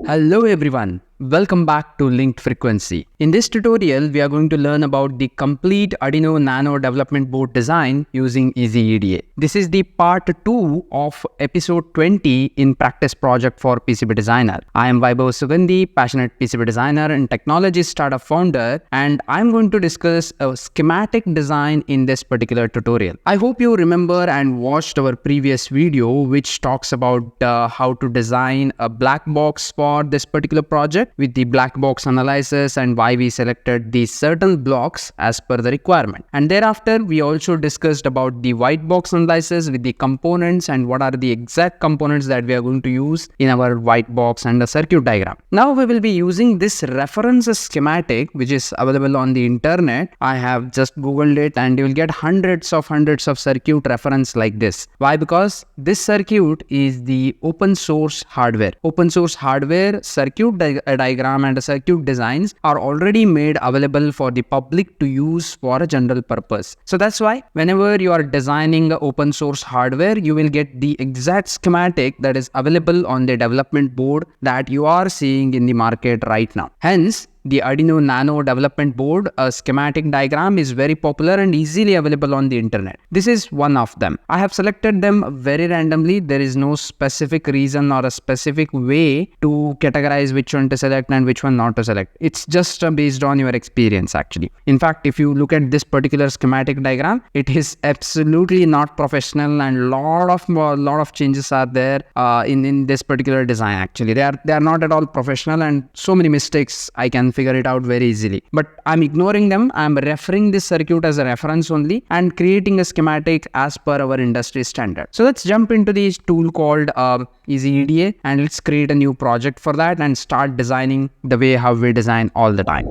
Hello everyone, welcome back to Linked Frequency. In this tutorial, we are going to learn about the complete Arduino Nano development board design using easyEDA. This is the part 2 of episode 20 in practice project for PCB designer. I am Vaibhav Sugandhi, passionate PCB designer and technology startup founder, and I'm going to discuss a schematic design in this particular tutorial. I hope you remember and watched our previous video which talks about how to design a black box for this particular project with the black box analysis and why we selected these certain blocks as per the requirement. And thereafter, we also discussed about the white box analysis with the components and what are the exact components that we are going to use in our white box and the circuit diagram. Now we will be using this reference schematic which is available on the internet. I have just googled it and you will get hundreds of circuit reference like this. Why? Because this circuit is the open source hardware. Open source hardware, circuit diagram and circuit designs are already made available for the public to use for a general purpose. So that's why whenever you are designing open source hardware, you will get the exact schematic that is available on the development board that you are seeing in the market right now. Hence, the Arduino Nano development board, a schematic diagram is very popular and easily available on the internet. This is one of them. I have selected them very randomly. There is no specific reason or a specific way to categorize which one to select and which one not to select. It's just based on your experience actually. In fact, if you look at this particular schematic diagram, it is absolutely not professional and lot of changes are there in this particular design actually. They are not at all professional and so many mistakes I can figure it out very easily. But I'm ignoring them. I'm referring this circuit as a reference only and creating a schematic as per our industry standard. So let's jump into this tool called easyEDA and let's create a new project for that and start designing the way how we design all the time.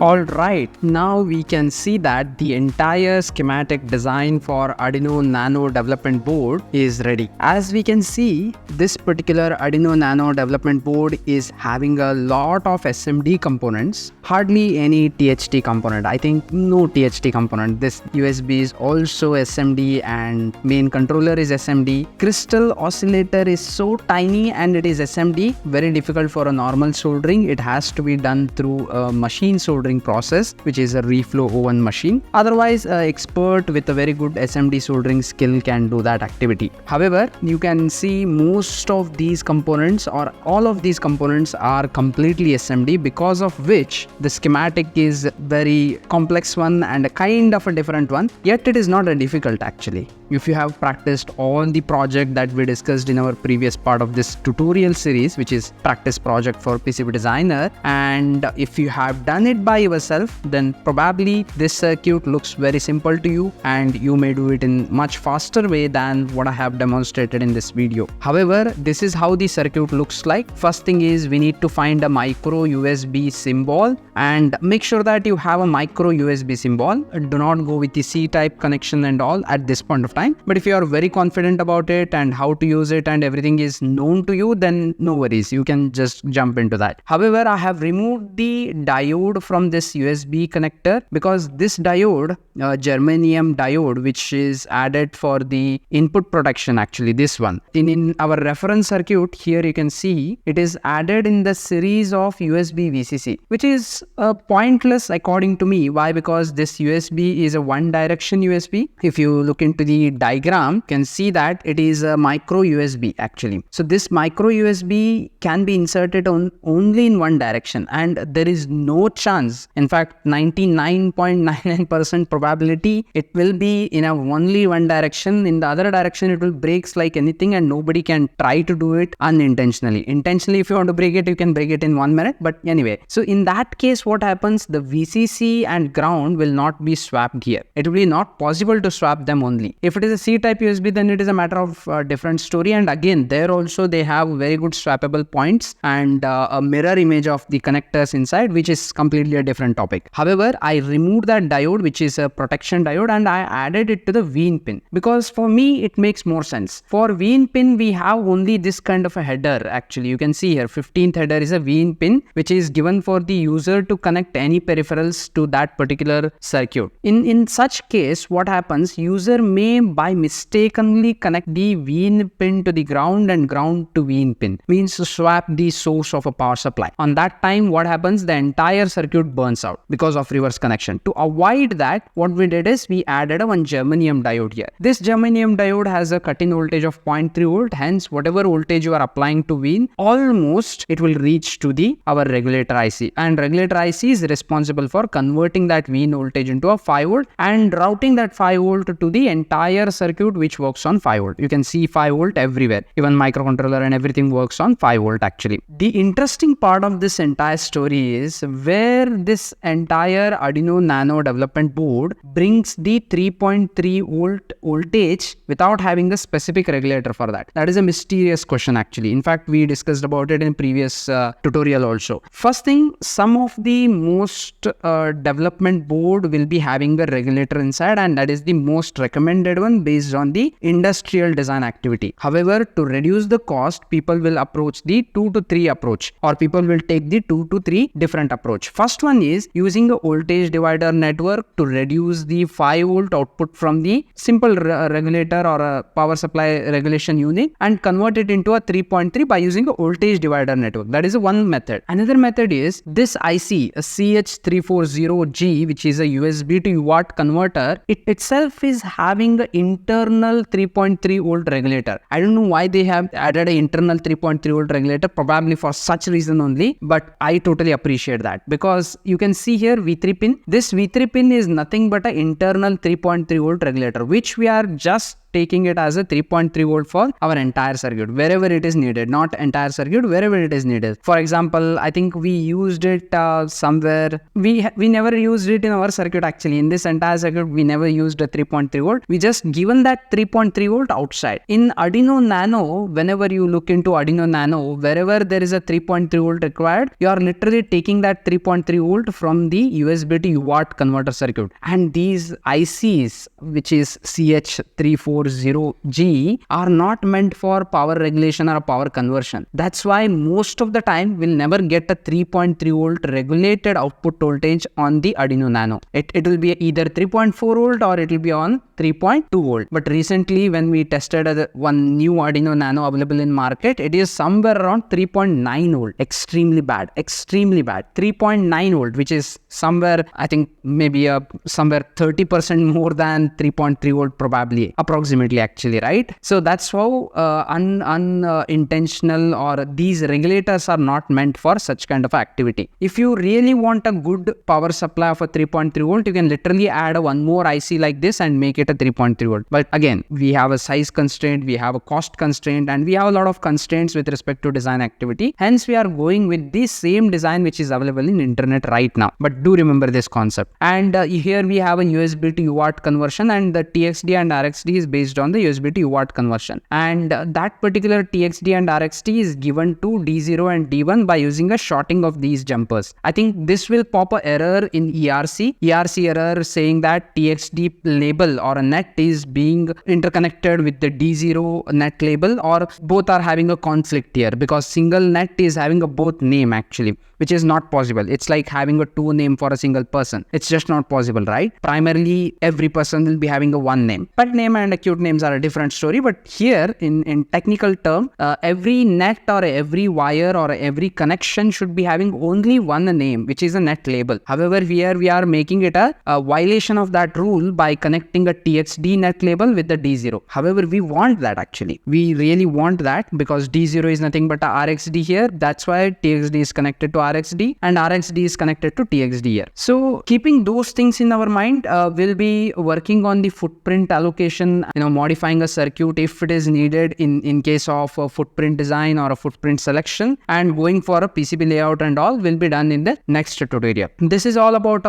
Alright, now we can see that the entire schematic design for Arduino Nano development board is ready. As we can see, this particular Arduino Nano development board is having a lot of SMD components, hardly any THT component. I think no THT component. This USB is also SMD and main controller is SMD. Crystal oscillator is so tiny and it is SMD, very difficult for a normal soldering. It has to be done through a machine soldering process, which is a reflow oven machine. Otherwise, an expert with a very good SMD soldering skill can do that activity. However, you can see most of these components or all of these components are completely SMD, because of which the schematic is very complex one and a kind of a different one, yet it is not a difficult actually. If you have practiced all the project that we discussed in our previous part of this tutorial series, which is practice project for PCB designer, and if you have done it by yourself, then probably this circuit looks very simple to you and you may do it in much faster way than what I have demonstrated in this video. However, this is how the circuit looks like. First thing is we need to find a micro USB symbol and make sure that you have a micro USB symbol. Do not go with the C-type connection and all at this point of time. But if you are very confident about it and how to use it and everything is known to you, then no worries, you can just jump into that. However, I have removed the diode from this USB connector because this diode, germanium diode, which is added for the input protection, actually this one. In our reference circuit here, you can see it is added in the series of USB VCC, which is pointless according to me. Why? Because this USB is a one direction USB. If you look into the diagram, you can see that it is a micro USB actually. So this micro USB can be inserted only in one direction, and there is no chance, in fact 99.99% probability it will be in only one direction. In the other direction it will breaks like anything and nobody can try to do it unintentionally. Intentionally, if you want to break it, you can break it in 1 minute, but anyway. So in that case, what happens, the VCC and ground will not be swapped here. It will be not possible to swap them only. If it is a C-type USB, then it is a matter of different story, and again there also they have very good swappable points and a mirror image of the connectors inside, which is completely a different topic. However, I removed that diode, which is a protection diode, and I added it to the VIN pin because for me it makes more sense. For VIN pin we have only this kind of a header. Actually, you can see here 15th header is a VIN pin, which is given for the user to connect any peripherals to that particular circuit. In such case, what happens, user may by mistakenly connect the VIN pin to the ground and ground to VIN pin, means to swap the source of a power supply. On that time, what happens, the entire circuit burns out because of reverse connection. To avoid that, what we did is we added one germanium diode here. This germanium diode has a cut-in voltage of 0.3 volt, hence whatever voltage you are applying to VIN, almost it will reach to our regulator IC, and regulator IC is responsible for converting that VIN voltage into a 5 volt and routing that 5 volt to the entire circuit which works on 5 volt. You can see 5 volt everywhere, even microcontroller and everything works on 5 volt actually. The interesting part of this entire story is where this entire Arduino Nano development board brings the 3.3 volt voltage without having a specific regulator for that. That is a mysterious question actually. In fact, we discussed about it in previous tutorial also. First thing, some of the most development board will be having a regulator inside, and that is the most recommended one based on the industrial design activity. However, to reduce the cost, people will approach the 2 to 3 approach, or people will take the 2 to 3 different approach. First one is using a voltage divider network to reduce the 5 volt output from the simple regulator or a power supply regulation unit and convert it into a 3.3 by using a voltage divider network. That is one method. Another method is this IC, a CH340G, which is a USB to UART converter. It itself is having an internal 3.3 volt regulator. I don't know why they have added an internal 3.3 volt regulator, probably for such reason only, but I totally appreciate that because you can see here V3 pin. This V3 pin is nothing but an internal 3.3 volt regulator, which we are just taking it as a 3.3 volt for our entire circuit, wherever it is needed, not entire circuit, wherever it is needed. For example, I think we used it somewhere. We never used it in our circuit actually. In this entire circuit, we never used a 3.3 volt. We just given that 3.3 volt outside. In Arduino Nano, whenever you look into Arduino Nano, wherever there is a 3.3 volt required, you are literally taking that 3.3 volt from the USB to UART converter circuit. And these ICs, which is CH340G, are not meant for power regulation or power conversion. That's why most of the time we'll never get a 3.3 volt regulated output voltage on the Arduino Nano. It will be either 3.4 volt or it will be on 3.2 volt. But recently when we tested one new Arduino Nano available in market, it is somewhere around 3.9 volt. Extremely bad. 3.9 volt, which is somewhere, I think maybe somewhere 30% more than 3.3 volt probably, approximately actually, right? So that's how unintentional or these regulators are not meant for such kind of activity. If you really want a good power supply of a 3.3 volt, you can literally add one more IC like this and make it a 3.3 volt. But again, we have a size constraint, we have a cost constraint, and we have a lot of constraints with respect to design activity. Hence, we are going with the same design which is available in internet right now. But do remember this concept. And here we have a USB to UART conversion, and the TXD and RXD is based on the USB to UART conversion. And that particular TXD and RXD is given to D0 and D1 by using a shorting of these jumpers. I think this will pop an error in ERC error saying that TXD label or a net is being interconnected with the D0 net label, or both are having a conflict here, because single net is having a both name actually, which is not possible. It's like having a two name for a single person. It's just not possible, right? Primarily, every person will be having a one name. Pet name and acute names are a different story. But here, in technical term, every net or every wire or every connection should be having only one name, which is a net label. However, here we are making it a violation of that rule by connecting a TXD net label with the D0. However, we want that actually. We really want that because D0 is nothing but a RXD here. That's why TXD is connected to RXD and RXD is connected to TXD here. So keeping those things in our mind, we'll be working on the footprint allocation, modifying a circuit if it is needed in case of a footprint design or a footprint selection, and going for a PCB layout and all will be done in the next tutorial. This is all about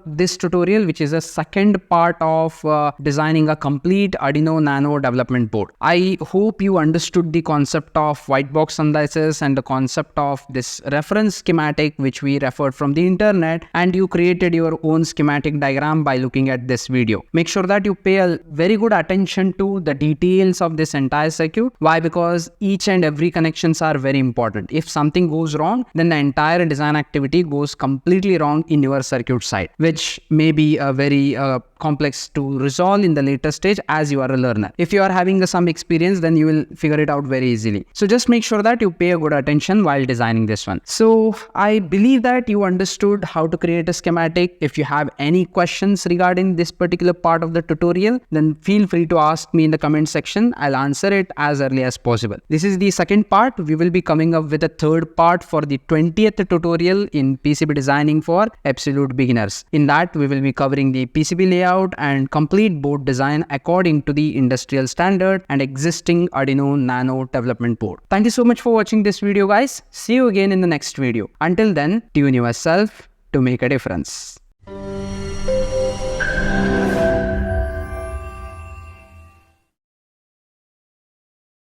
this tutorial, which is a second part of designing a complete Arduino Nano development board. I hope you understood the concept of white box analysis and the concept of this reference schematic which we referred from the internet, and you created your own schematic diagram by looking at this video. Make sure that you pay a very good attention to the details of this entire circuit. Why? Because each and every connections are very important. If something goes wrong, then the entire design activity goes completely wrong in your circuit side, which may be a very complex to resolve in the later stage as you are a learner. If you are having some experience, then you will figure it out very easily. So just make sure that you pay a good attention while designing this one. So I believe that you understood how to create a schematic. If you have any questions regarding this particular part of the tutorial, then feel free to ask me in the comment section. I'll answer it as early as possible. This is the second part. We will be coming up with a third part for the 20th tutorial in PCB designing for absolute beginners. In that, we will be covering the PCB layout and complete board design according to the industrial standard and existing Arduino Nano development board. Thank you so much for watching this video, guys. See you again in the next video. Until then, tune yourself to make a difference.